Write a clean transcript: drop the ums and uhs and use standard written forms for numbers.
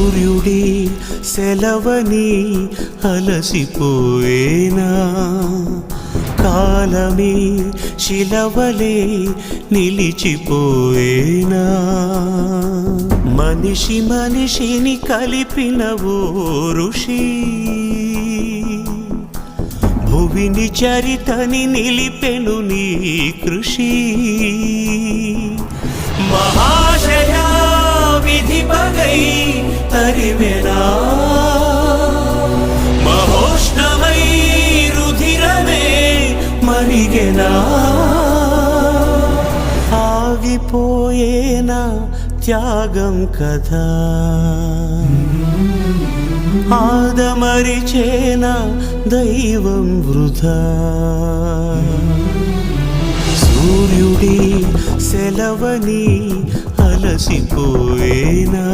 సూర్యుడి సెలవని అలసిపోయేనా, కాలమే శిలవలే నిలిచిపోయేనా, మనిషి మనిషిని కలిపిన ఓ ఋషి, భువిని చరితని నిలిపెను నీ కృషి. మహాశయా విధి పగై తరిమెనా, మహోష్ణమై రుధిరమే మరిగెనా, ఆగిపోయేనా త్యాగం కదా, ఆదమరిచేనా దైవం వృధా. సూర్యుడి సెలవని అలసిపోయేనా.